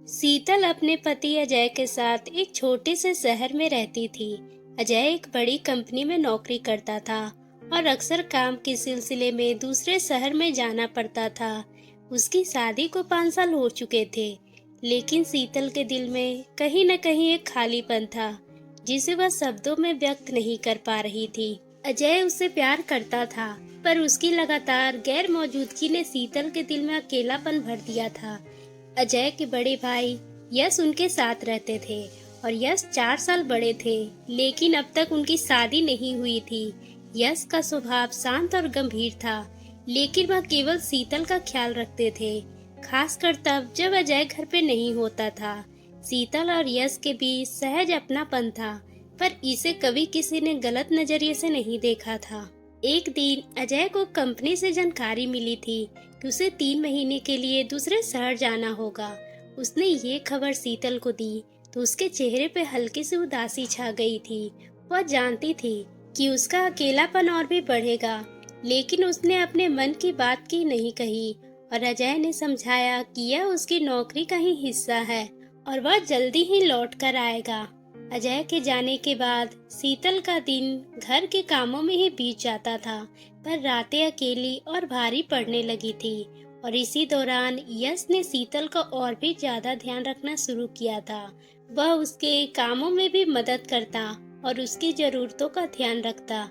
शीतल अपने पति अजय के साथ एक छोटे से शहर में रहती थी। अजय एक बड़ी कंपनी में नौकरी करता था और अक्सर काम के सिलसिले में दूसरे शहर में जाना पड़ता था। उसकी शादी को 5 साल हो चुके थे, लेकिन शीतल के दिल में कहीं न कहीं एक खालीपन था, जिसे वह शब्दों में व्यक्त नहीं कर पा रही थी। अजय उससे प्यार करता था, पर उसकी लगातार गैर मौजूदगी ने शीतल के दिल में अकेलापन भर दिया था। अजय के बड़े भाई यश उनके साथ रहते थे और यश 4 साल बड़े थे, लेकिन अब तक उनकी शादी नहीं हुई थी। यश का स्वभाव शांत और गंभीर था, लेकिन वह केवल शीतल का ख्याल रखते थे, खासकर तब जब अजय घर पे नहीं होता था। शीतल और यश के बीच सहज अपनापन था, पर इसे कभी किसी ने गलत नजरिए से नहीं देखा था। एक दिन अजय को कंपनी से जानकारी मिली थी कि उसे 3 महीने के लिए दूसरे शहर जाना होगा। उसने ये खबर शीतल को दी तो उसके चेहरे पे हल्की सी उदासी छा गई थी। वह जानती थी कि उसका अकेलापन और भी बढ़ेगा, लेकिन उसने अपने मन की बात की नहीं कही और अजय ने समझाया कि यह उसकी नौकरी का ही हिस्सा है और वह जल्दी ही लौट कर आएगा। अजय के जाने के बाद शीतल का दिन घर के कामों में ही बीत जाता था, पर रातें अकेली और भारी पड़ने लगी थी। और इसी दौरान यश ने शीतल का और भी ज्यादा ध्यान रखना शुरू किया था। वह उसके कामों में भी मदद करता और उसकी जरूरतों का ध्यान रखता।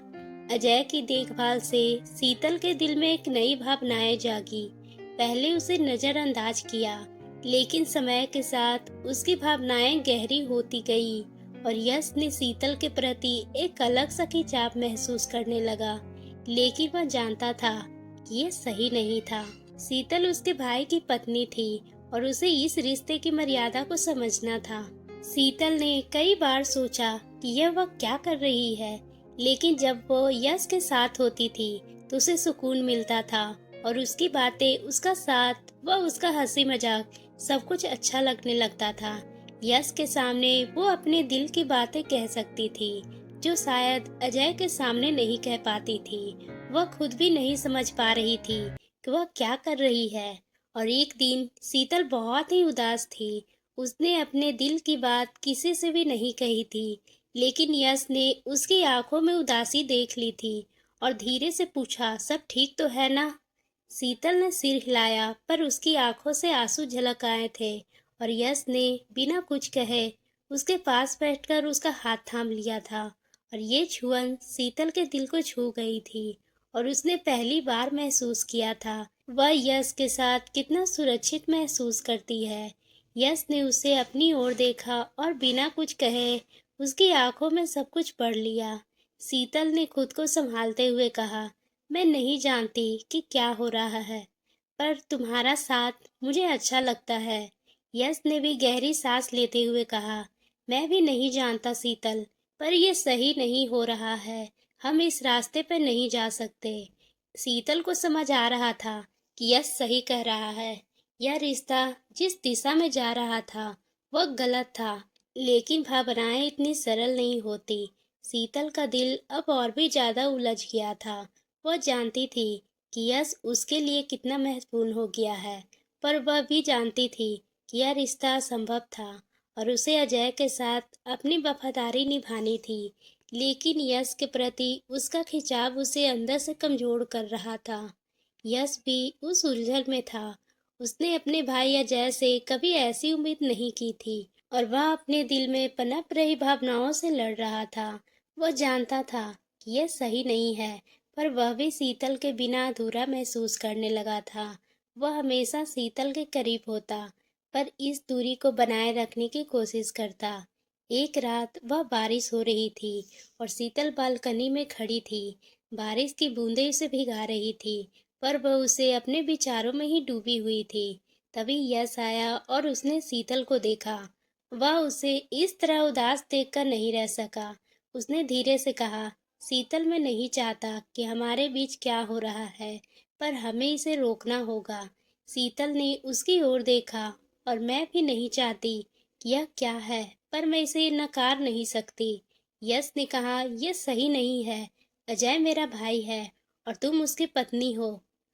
अजय की देखभाल से शीतल के दिल में एक नई भावनाएं जागी। पहले उसे नजरअंदाज किया, लेकिन समय के साथ उसकी भावनाएं गहरी होती गई और यश ने शीतल के प्रति एक अलग सा खिंचाव महसूस करने लगा। लेकिन वह जानता था कि ये सही नहीं था। शीतल उसके भाई की पत्नी थी और उसे इस रिश्ते की मर्यादा को समझना था। शीतल ने कई बार सोचा कि यह वह क्या कर रही है, लेकिन जब वो यश के साथ होती थी तो उसे सुकून मिलता था और उसकी बातें, उसका साथ व उसका हंसी मजाक सब कुछ अच्छा लगने लगता था। यश के सामने वो अपने दिल की बातें कह सकती थी, जो शायद अजय के सामने नहीं कह पाती थी। वह खुद भी नहीं समझ पा रही थी कि वह क्या कर रही है। और एक दिन शीतल बहुत ही उदास थी। उसने अपने दिल की बात किसी से भी नहीं कही थी, लेकिन यश ने उसकी आंखों में उदासी देख ली थी और धीरे से पूछा, सब ठीक तो है ना? शीतल ने सिर हिलाया, पर उसकी आंखों से आंसू झलक आए थे और यश ने बिना कुछ कहे उसके पास बैठकर उसका हाथ थाम लिया था। और ये छुअन शीतल के दिल को छू गई थी और उसने पहली बार महसूस किया था वह यश के साथ कितना सुरक्षित महसूस करती है। यश ने उसे अपनी ओर देखा और बिना कुछ कहे उसकी आंखों में सब कुछ पढ़ लिया। शीतल ने खुद को संभालते हुए कहा, मैं नहीं जानती कि क्या हो रहा है, पर तुम्हारा साथ मुझे अच्छा लगता है। यश ने भी गहरी सांस लेते हुए कहा, मैं भी नहीं जानता शीतल, पर यह सही नहीं हो रहा है। हम इस रास्ते पर नहीं जा सकते। शीतल को समझ आ रहा था कि यश सही कह रहा है। यह रिश्ता जिस दिशा में जा रहा था वह गलत था, लेकिन भावनाएं इतनी सरल नहीं होती। शीतल का दिल अब और भी ज्यादा उलझ गया था। वह जानती थी कि यश उसके लिए कितना महत्वपूर्ण हो गया है, पर वह भी जानती थी कि यह रिश्ता असंभव था और उसे अजय के साथ अपनी वफादारी निभानी थी। लेकिन यश के प्रति उसका खिंचाव उसे अंदर से कमजोर कर रहा था। यश भी उस उलझन में था। उसने अपने भाई अजय से कभी ऐसी उम्मीद नहीं की थी और वह अपने दिल में पनप रही भावनाओं से लड़ रहा था। वह जानता था कि यह सही नहीं है, पर वह भी शीतल के बिना अधूरा महसूस करने लगा था। वह हमेशा शीतल के करीब होता, पर इस दूरी को बनाए रखने की कोशिश करता। एक रात वह बारिश हो रही थी और शीतल बालकनी में खड़ी थी। बारिश की बूंदें उसे भिगा रही थी, पर वह उसे अपने विचारों में ही डूबी हुई थी। तभी यश आया और उसने शीतल को देखा। वह उसे इस तरह उदास देखकर नहीं रह सका। उसने धीरे से कहा, शीतल, मैं नहीं चाहता कि हमारे बीच क्या हो रहा है, पर हमें इसे रोकना होगा। शीतल ने उसकी ओर देखा, और मैं भी नहीं चाहती कि यह क्या है, पर मैं इसे नकार नहीं सकती। यश ने कहा, यह सही नहीं है। अजय मेरा भाई है और तुम उसकी पत्नी हो।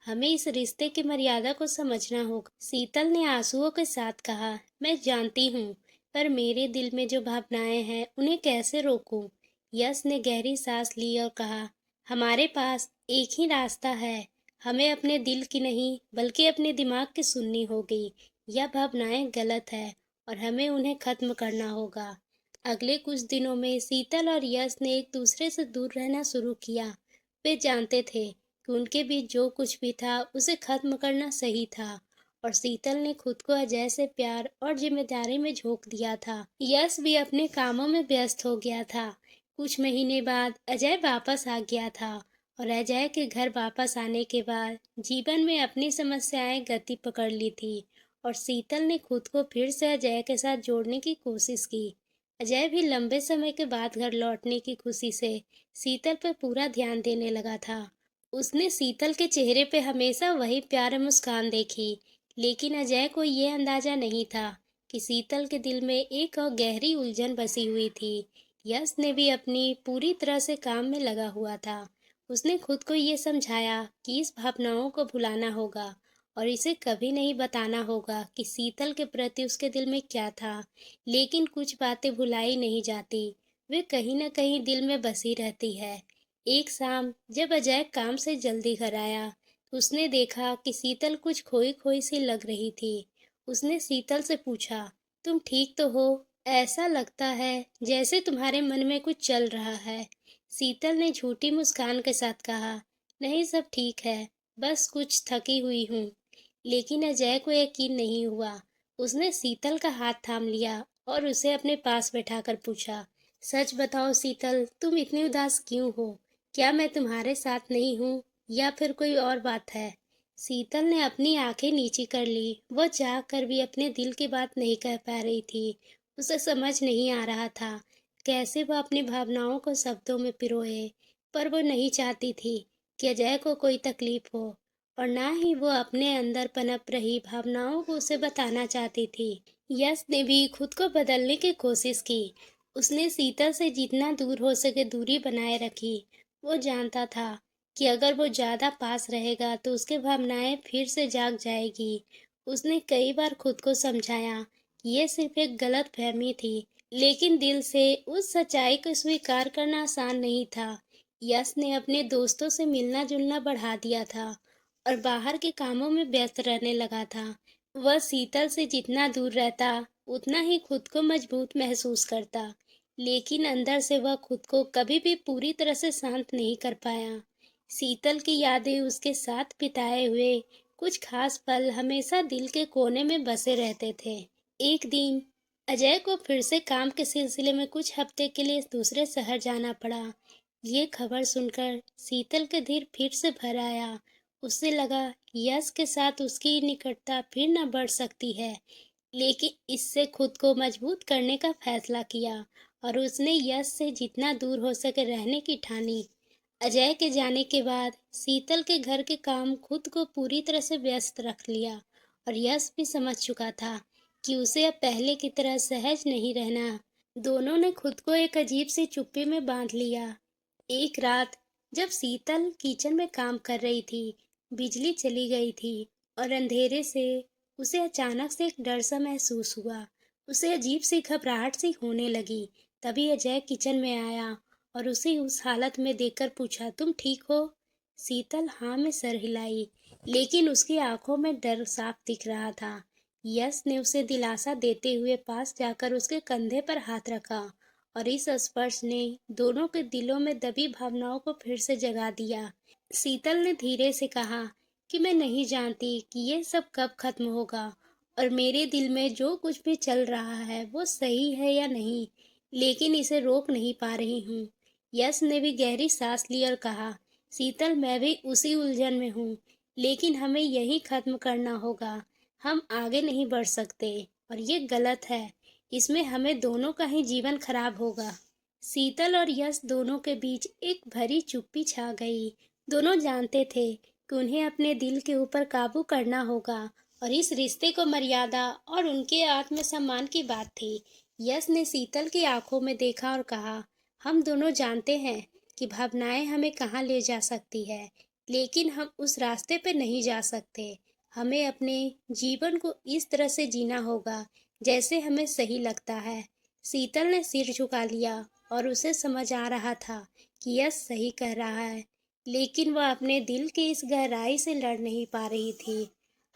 हमें इस रिश्ते की मर्यादा को समझना होगा। शीतल ने आंसुओं के साथ कहा, मैं जानती हूँ, पर मेरे दिल में जो भावनाएं हैं उन्हें कैसे रोकूं? यश ने गहरी सांस ली और कहा, हमारे पास एक ही रास्ता है। हमें अपने दिल की नहीं बल्कि अपने दिमाग की सुननी होगी। यह भावनाएं गलत है और हमें उन्हें खत्म करना होगा। अगले कुछ दिनों में शीतल और यश ने एक दूसरे से दूर रहना शुरू किया। वे जानते थे कि उनके बीच जो कुछ भी था उसे खत्म करना सही था, और शीतल ने खुद को अजय से प्यार और जिम्मेदारी में झोंक दिया था। यश भी अपने कामों में व्यस्त हो गया था। कुछ महीने बाद अजय वापस आ गया था, और अजय के घर वापस आने के बाद जीवन में अपनी समस्याएं गति पकड़ ली थी, और शीतल ने खुद को फिर से अजय के साथ जोड़ने की कोशिश की। अजय भी लंबे समय के बाद घर लौटने की खुशी से शीतल पर पूरा ध्यान देने लगा था। उसने शीतल के चेहरे पे हमेशा वही प्यार और मुस्कान देखी, लेकिन अजय को ये अंदाजा नहीं था कि शीतल के दिल में एक और गहरी उलझन बसी हुई थी। यश ने भी अपनी पूरी तरह से काम में लगा हुआ था। उसने खुद को ये समझाया कि इस भावनाओं को भुलाना होगा और इसे कभी नहीं बताना होगा कि शीतल के प्रति उसके दिल में क्या था। लेकिन कुछ बातें भुलाई नहीं जाती, वे कहीं न कहीं दिल में बसी रहती है। एक शाम जब अजय काम से जल्दी घर आया, तो उसने देखा कि शीतल कुछ खोई-खोई सी लग रही थी। उसने शीतल से पूछा, तुम ठीक तो हो? ऐसा लगता है जैसे तुम्हारे मन में कुछ चल रहा है। शीतल ने झूठी मुस्कान के साथ कहा, नहीं सब ठीक है, बस कुछ थकी हुई हूँ। लेकिन अजय को यकीन नहीं हुआ। उसने शीतल का हाथ थाम लिया और उसे अपने पास बैठाकर पूछा, सच बताओ शीतल, तुम इतनी उदास क्यों हो? क्या मैं तुम्हारे साथ नहीं हूँ या फिर कोई और बात है? शीतल ने अपनी आंखें नीची कर ली। वो चाह कर भी अपने दिल की बात नहीं कह पा रही थी। उसे समझ नहीं आ रहा था कैसे वह अपनी भावनाओं को शब्दों में पिरोए, पर वो नहीं चाहती थी कि अजय को कोई तकलीफ हो, और ना ही वो अपने अंदर पनप रही भावनाओं को उसे बताना चाहती थी। यश ने भी खुद को बदलने की कोशिश की। उसने शीतल से जितना दूर हो सके दूरी बनाए रखी। वो जानता था कि अगर वो ज्यादा पास रहेगा तो उसकी भावनाएं फिर से जाग जाएगी। उसने कई बार खुद को समझाया कि ये सिर्फ एक गलत फहमी थी, लेकिन दिल से उस सच्चाई को स्वीकार करना आसान नहीं था। यश ने अपने दोस्तों से मिलना जुलना बढ़ा दिया था और बाहर के कामों में व्यस्त रहने लगा था। वह शीतल से जितना दूर रहता, उतना ही खुद को मजबूत महसूस करता, लेकिन अंदर से वह खुद को कभी भी पूरी तरह से शांत नहीं कर पाया। शीतल की यादें, उसके साथ बिताए हुए कुछ खास पल हमेशा दिल के कोने में बसे रहते थे। एक दिन अजय को फिर से काम के सिलसिले में कुछ हफ्ते के लिए दूसरे शहर जाना पड़ा। ये खबर सुनकर शीतल के दिल फिर से भर आया। उसे लगा यश के साथ उसकी निकटता फिर न बढ़ सकती है, लेकिन इससे खुद को मजबूत करने का फैसला किया और उसने यश से जितना दूर हो सके रहने की ठानी। अजय के जाने के बाद शीतल के घर के काम खुद को पूरी तरह से व्यस्त रख लिया, और यश भी समझ चुका था कि उसे अब पहले की तरह सहज नहीं रहना। दोनों ने खुद को एक अजीब सी चुप्पी में बांध लिया। एक रात जब शीतल किचन में काम कर रही थी, बिजली चली गई थी और अंधेरे से उसे अचानक से एक डर सा महसूस हुआ। उसे अजीब सी घबराहट सी होने लगी। तभी अजय किचन में आया और उसे उस हालत में देखकर पूछा, तुम ठीक हो? शीतल हाँ में सर हिलाई, लेकिन उसकी आंखों में डर साफ दिख रहा था। यश ने उसे दिलासा देते हुए पास जाकर उसके कंधे पर हाथ रखा, और इस स्पर्श ने दोनों के दिलों में दबी भावनाओं को फिर से जगा दिया। शीतल ने धीरे से कहा कि मैं नहीं जानती कि ये सब कब खत्म होगा, और मेरे दिल में जो कुछ भी चल रहा है वो सही है या नहीं, लेकिन इसे रोक नहीं पा रही हूँ। यश ने भी गहरी सांस ली और कहा, शीतल मैं भी उसी उलझन में हूँ, लेकिन हमें यही खत्म करना होगा। हम आगे नहीं बढ़ सकते और ये गलत है। इसमें हमें दोनों का ही जीवन खराब होगा। शीतल और यश दोनों के बीच एक भरी चुप्पी छा गई। दोनों जानते थे कि उन्हें अपने दिल के ऊपर काबू करना होगा, और इस रिश्ते को मर्यादा और उनके आत्मसम्मान की बात थी। यश ने शीतल की आंखों में देखा और कहा, हम दोनों जानते हैं कि भावनाएं हमें कहाँ ले जा सकती है, लेकिन हम उस रास्ते पे नहीं जा सकते। हमें अपने जीवन को इस तरह से जीना होगा जैसे हमें सही लगता है। शीतल ने सिर झुका लिया और उसे समझ आ रहा था कि यश सही कह रहा है, लेकिन वह अपने दिल की इस गहराई से लड़ नहीं पा रही थी।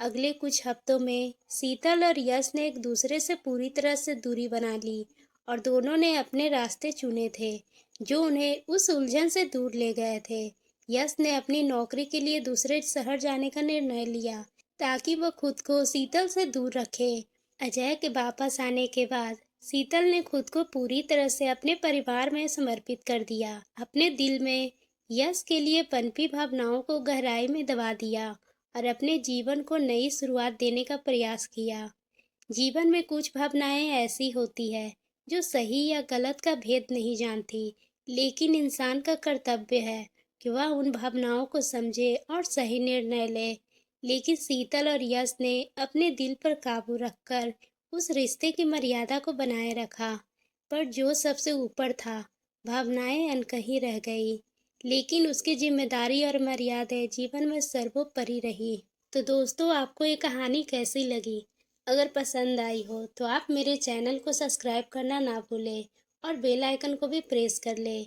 अगले कुछ हफ्तों में शीतल और यश ने एक दूसरे से पूरी तरह से दूरी बना ली और दोनों ने अपने रास्ते चुने थे जो उन्हें उस उलझन से दूर ले गए थे। यश ने अपनी नौकरी के लिए दूसरे शहर जाने का निर्णय लिया ताकि वह खुद को शीतल से दूर रखे। अजय के वापस आने के बाद शीतल ने खुद को पूरी तरह से अपने परिवार में समर्पित कर दिया। अपने दिल में यश के लिए पनपी भावनाओं को गहराई में दबा दिया और अपने जीवन को नई शुरुआत देने का प्रयास किया। जीवन में कुछ भावनाएं ऐसी होती है जो सही या गलत का भेद नहीं जानती, लेकिन इंसान का कर्तव्य है कि वह उन भावनाओं को समझे और सही निर्णय ले। लेकिन शीतल और यश ने अपने दिल पर काबू रखकर उस रिश्ते की मर्यादा को बनाए रखा, पर जो सबसे ऊपर था, भावनाएं अनकही रह गई। लेकिन उसकी जिम्मेदारी और मर्यादा जीवन में सर्वोपरि रही। तो दोस्तों, आपको ये कहानी कैसी लगी? अगर पसंद आई हो तो आप मेरे चैनल को सब्सक्राइब करना ना भूलें और बेल आइकन को भी प्रेस कर लें